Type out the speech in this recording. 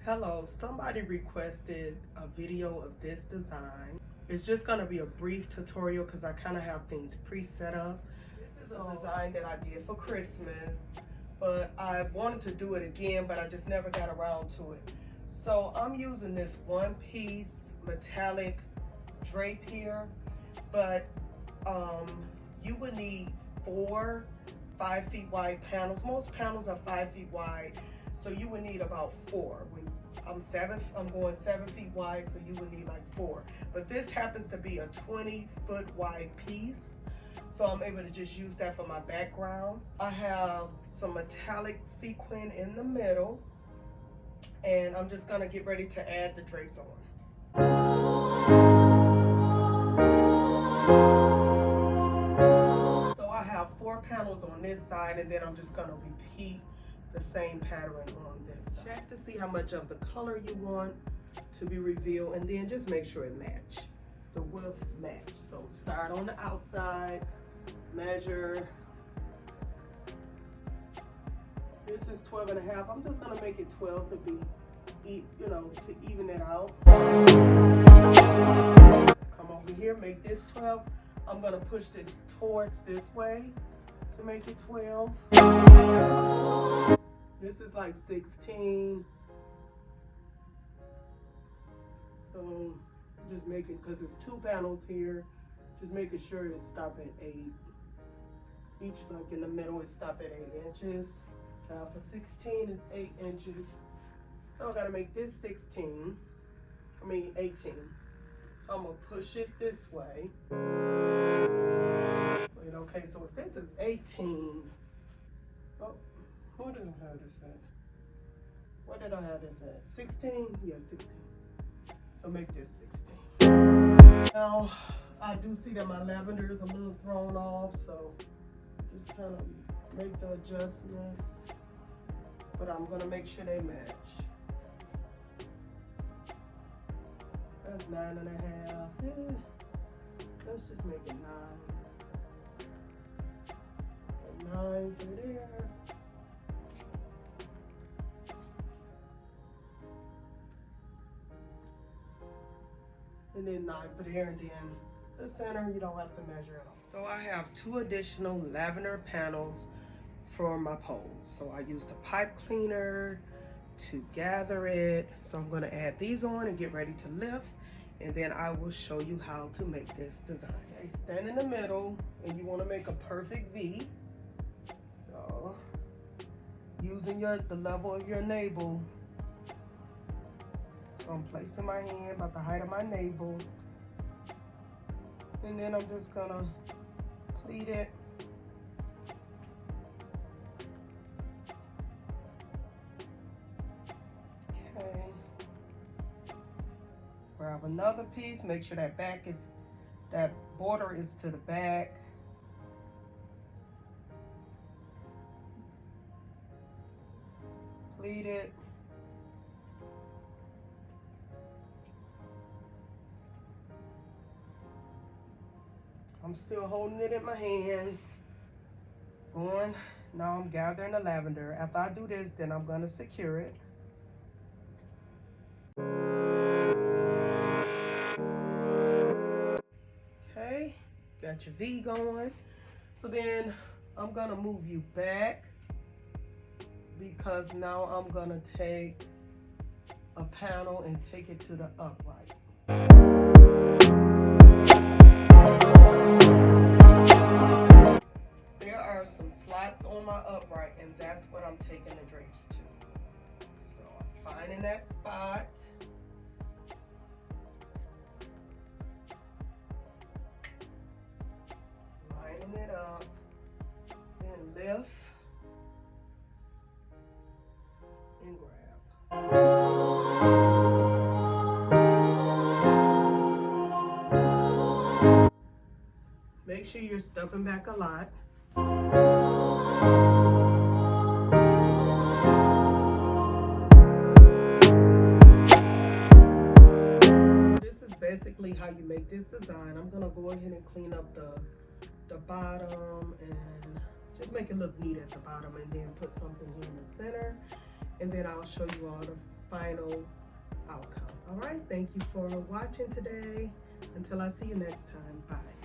Hello, somebody requested a video of this design. It's just gonna be a brief tutorial because I kind of have things pre-set up. This is a design that I did for Christmas, but I wanted to do it again, but I just never got around to it. So I'm using this one-piece metallic drape here, but you would need 4 5-feet wide panels. Most panels are 5 feet wide, so you would need about 4. I'm going 7 feet wide, so you would need like 4. But this happens to be a 20-foot wide piece, so I'm able to just use that for my background. I have some metallic sequin in the middle, and I'm just gonna get ready to add the drapes on. So I have 4 panels on this side, and then I'm just gonna repeat the same pattern on this side. Check to see how much of the color you want to be revealed, and then just make sure it match. The width match. So start on the outside, measure. This is 12.5. I'm just gonna make it 12 to be, to even it out. Come over here, make this 12. I'm gonna push this towards this way to make it 12. This is like 16. So just making, because it's 2 panels here, just making sure it stop at 8. Each like in the middle is stop at 8 inches. Now for 16 is 8 inches. So I gotta make this 18. So I'm gonna push it this way. Wait, okay, so if this is 18, oh, who did I have this at? What did I have this at? 16? Yeah, 16. So make this 16. Now, I do see that my lavender is a little thrown off, so just kind of make the adjustments. But I'm gonna make sure they match. That's 9.5. Yeah. Let's just make it 9. 9 for there. And then 9 for there, and then the center you don't have to measure at all. So I have 2 additional lavender panels for my poles. So I used a pipe cleaner to gather it. So I'm gonna add these on and get ready to lift, and then I will show you how to make this design. Okay, stand in the middle, and you wanna make a perfect V. So using the level of your navel. So I'm placing my hand about the height of my navel, and then I'm just gonna pleat it. Okay. Grab another piece, make sure that border is to the back. Pleat it. I'm still holding it in my hands. Now I'm gathering the lavender. After I do this, then I'm gonna secure it. Okay, got your V going. So then I'm gonna move you back, because now I'm gonna take a panel and take it to the upright. There are some slots on my upright, and that's what I'm taking the drapes to. So I'm finding that spot. Lining it up, then lift and grab. Make sure you're stepping back a lot. This is basically how you make this design. I'm gonna go ahead and clean up the bottom and just make it look neat at the bottom, and then put something here in the center, and then I'll show you all the final outcome. All right, thank you for watching today. Until I see you next time, bye.